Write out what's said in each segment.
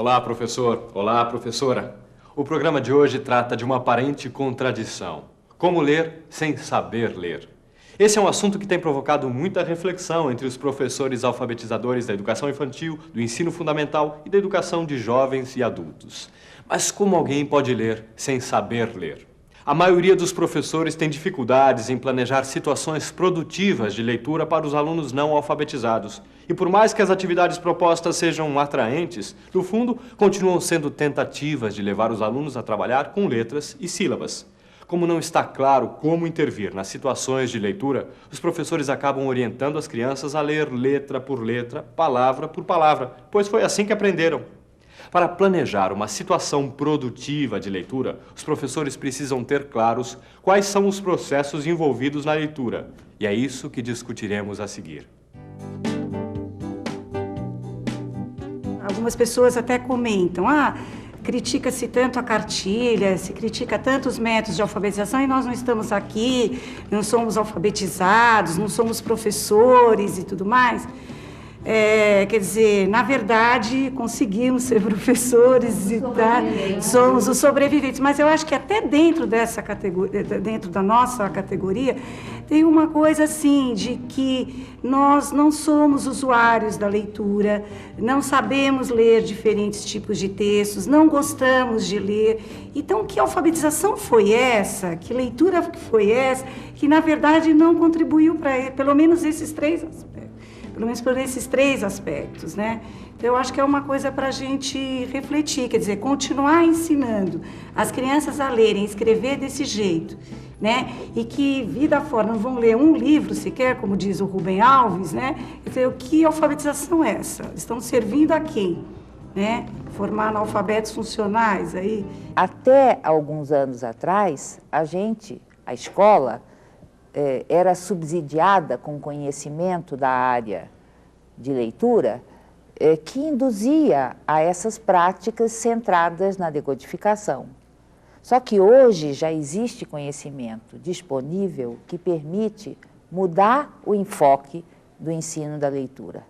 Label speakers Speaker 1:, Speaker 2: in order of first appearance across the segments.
Speaker 1: Olá, professor. Olá, professora. O programa de hoje trata de uma aparente contradição. Como ler sem saber ler. Esse é um assunto que tem provocado muita reflexão entre os professores alfabetizadores da educação infantil, do ensino fundamental e da educação de jovens e adultos. Mas como alguém pode ler sem saber ler? A maioria dos professores tem dificuldades em planejar situações produtivas de leitura para os alunos não alfabetizados. E por mais que as atividades propostas sejam atraentes, no fundo, continuam sendo tentativas de levar os alunos a trabalhar com letras e sílabas. Como não está claro como intervir nas situações de leitura, os professores acabam orientando as crianças a ler letra por letra, palavra por palavra, pois foi assim que aprenderam. Para planejar uma situação produtiva de leitura, os professores precisam ter claros quais são os processos envolvidos na leitura. E é isso que discutiremos a seguir.
Speaker 2: Algumas pessoas até comentam, critica-se tanto a cartilha, se critica tanto os métodos de alfabetização e nós não estamos aqui, não somos alfabetizados, não somos professores e tudo mais. Quer dizer, na verdade, conseguimos ser professores e somos os sobreviventes. Mas eu acho que até dentro dessa categoria, dentro da nossa categoria, tem uma coisa assim, de que nós não somos usuários da leitura, não sabemos ler diferentes tipos de textos, não gostamos de ler. Então, que alfabetização foi essa? Que leitura foi essa? Que, na verdade, não contribuiu para, pelo menos, esses três aspectos. Pelo menos por esses três aspectos, né? Então, eu acho que é uma coisa para a gente refletir, quer dizer, continuar ensinando as crianças a lerem, escrever desse jeito, né? E que, vida fora, não vão ler um livro sequer, como diz o Rubem Alves, né? Quer dizer, que alfabetização é essa? Estão servindo a quem? Né? Formar analfabetos funcionais aí.
Speaker 3: Até alguns anos atrás, a escola, era subsidiada com conhecimento da área de leitura, que induzia a essas práticas centradas na decodificação. Só que hoje já existe conhecimento disponível que permite mudar o enfoque do ensino da leitura.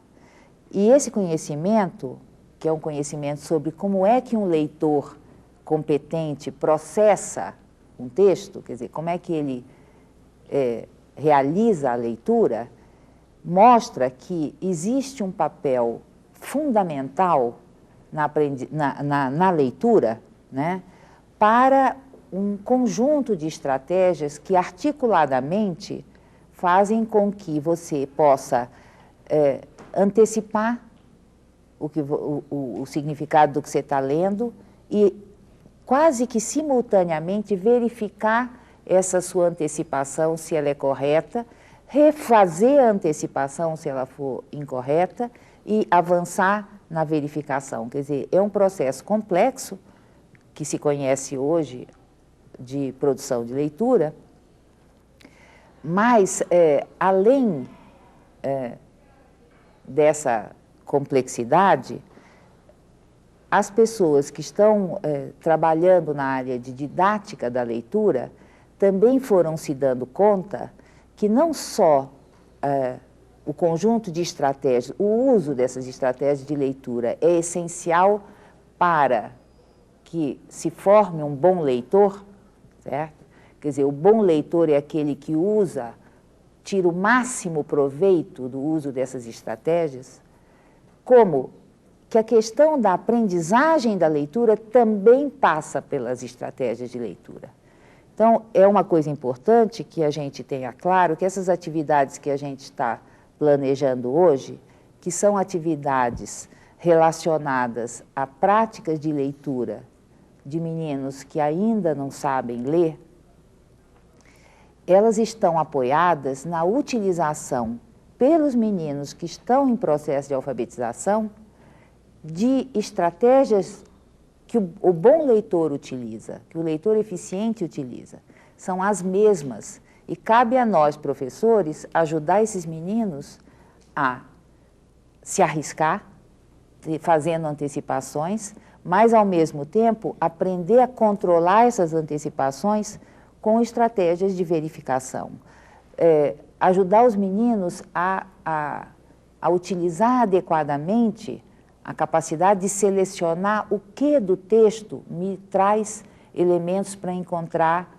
Speaker 3: E esse conhecimento, que é um conhecimento sobre como é que um leitor competente processa um texto, quer dizer, como é que ele realiza a leitura, mostra que existe um papel fundamental na leitura, né, para um conjunto de estratégias que articuladamente fazem com que você possa antecipar o significado do que você está lendo e quase que simultaneamente verificar essa sua antecipação, se ela é correta, refazer a antecipação, se ela for incorreta, e avançar na verificação. Quer dizer, é um processo complexo, que se conhece hoje de produção de leitura, mas, além dessa complexidade, as pessoas que estão trabalhando na área de didática da leitura também foram se dando conta que não só o conjunto de estratégias, o uso dessas estratégias de leitura é essencial para que se forme um bom leitor, certo? Quer dizer, o bom leitor é aquele que tira o máximo proveito do uso dessas estratégias, como que a questão da aprendizagem da leitura também passa pelas estratégias de leitura. Então, é uma coisa importante que a gente tenha claro que essas atividades que a gente está planejando hoje, que são atividades relacionadas a práticas de leitura de meninos que ainda não sabem ler, elas estão apoiadas na utilização pelos meninos que estão em processo de alfabetização de estratégias que o bom leitor utiliza, que o leitor eficiente utiliza, são as mesmas. E cabe a nós, professores, ajudar esses meninos a se arriscar, fazendo antecipações, mas, ao mesmo tempo, aprender a controlar essas antecipações com estratégias de verificação. Ajudar os meninos a utilizar adequadamente a capacidade de selecionar o que do texto me traz elementos para encontrar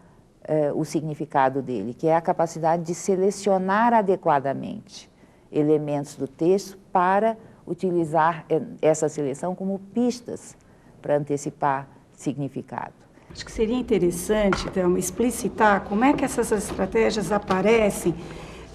Speaker 3: o significado dele, que é a capacidade de selecionar adequadamente elementos do texto para utilizar essa seleção como pistas para antecipar significado.
Speaker 2: Acho que seria interessante, Thelma, explicitar como é que essas estratégias aparecem,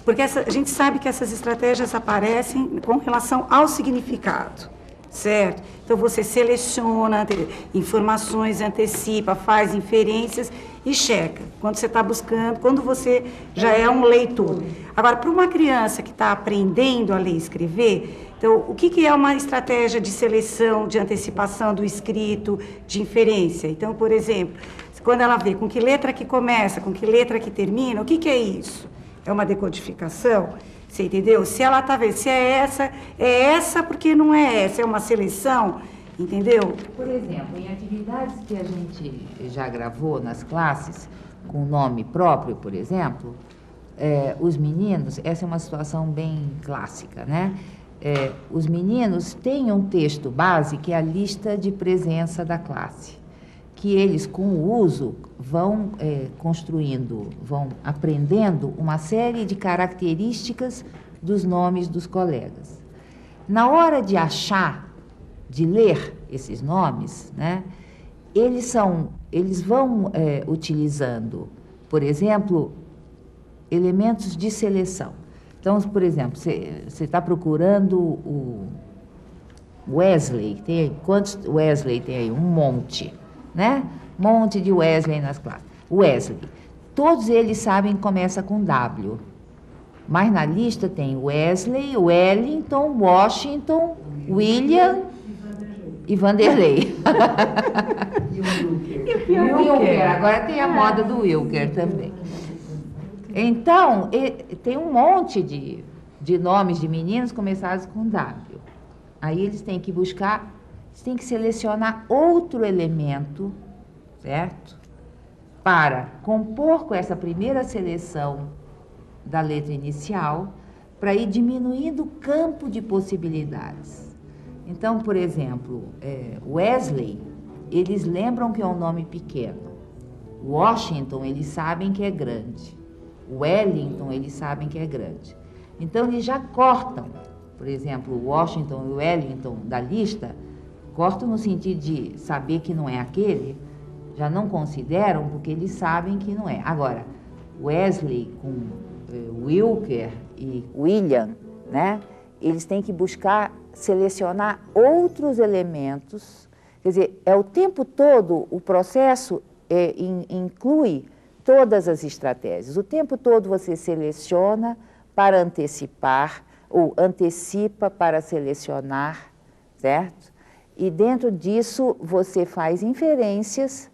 Speaker 2: porque a gente sabe que essas estratégias aparecem com relação ao significado, certo? Então, você seleciona informações, antecipa, faz inferências e checa, quando você está buscando, quando você já é um leitor. Agora, para uma criança que está aprendendo a ler e escrever, então, o que é uma estratégia de seleção, de antecipação do escrito, de inferência? Então, por exemplo, quando ela vê com que letra que começa, com que letra que termina, o que é isso? É uma decodificação? Você entendeu? Se ela está vendo, se é essa porque não é essa, é uma seleção, entendeu?
Speaker 3: Por exemplo, em atividades que a gente já gravou nas classes, com nome próprio, por exemplo, os meninos, essa é uma situação bem clássica, né? Os meninos têm um texto base que é a lista de presença da classe, que eles, com o uso, vão construindo, vão aprendendo uma série de características dos nomes dos colegas. Na hora de achar, de ler esses nomes, né, eles vão utilizando, por exemplo, elementos de seleção. Então, por exemplo, você está procurando o Wesley, quantos Wesley tem aí? Um monte, né? Monte de Wesley nas classes. Wesley. Todos eles sabem que começa com W. Mas na lista tem Wesley, Wellington, Washington, William e Vanderlei. E o Wilker. Agora tem a moda do Wilker também. Então, tem um monte de nomes de meninos começados com W. Aí eles têm que buscar, eles têm que selecionar outro elemento, certo? Para compor com essa primeira seleção da letra inicial, para ir diminuindo o campo de possibilidades. Então, por exemplo, Wesley, eles lembram que é um nome pequeno. Washington, eles sabem que é grande. Wellington, eles sabem que é grande. Então, eles já cortam, por exemplo, Washington e Wellington da lista, cortam no sentido de saber que não é aquele, já não consideram porque eles sabem que não é. Agora, Wesley com Wilker e William, né, eles têm que buscar selecionar outros elementos, quer dizer, o tempo todo o processo inclui todas as estratégias. O tempo todo você seleciona para antecipar, ou antecipa para selecionar, certo? E dentro disso você faz inferências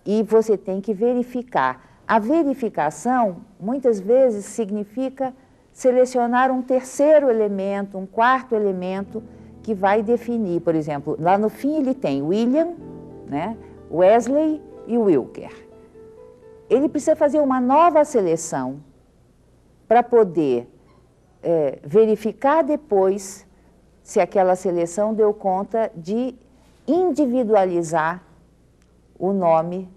Speaker 3: e você tem que verificar. A verificação, muitas vezes, significa selecionar um terceiro elemento, um quarto elemento que vai definir, por exemplo, lá no fim ele tem William, né, Wesley e Wilker. Ele precisa fazer uma nova seleção para poder verificar depois se aquela seleção deu conta de individualizar o nome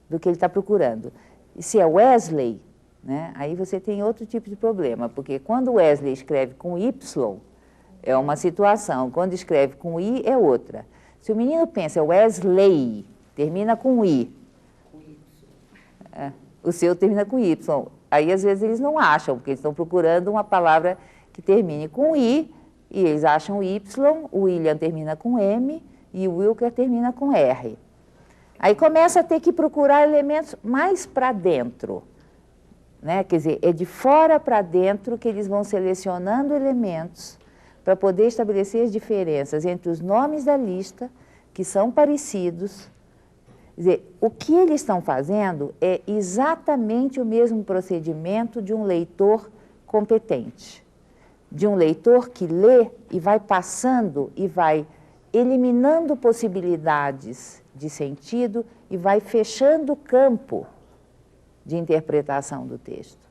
Speaker 3: do que ele está procurando. E se é Wesley, né, aí você tem outro tipo de problema, porque quando Wesley escreve com Y, é uma situação, quando escreve com I, é outra. Se o menino pensa Wesley, termina com I, o seu termina com Y. Aí, às vezes, eles não acham, porque eles estão procurando uma palavra que termine com I, e eles acham Y, o William termina com M, e o Wilker termina com R. Aí começa a ter que procurar elementos mais para dentro, né? Quer dizer, é de fora para dentro que eles vão selecionando elementos para poder estabelecer as diferenças entre os nomes da lista, que são parecidos. Quer dizer, o que eles estão fazendo é exatamente o mesmo procedimento de um leitor competente, de um leitor que lê e vai passando e vai eliminando possibilidades de sentido e vai fechando o campo de interpretação do texto.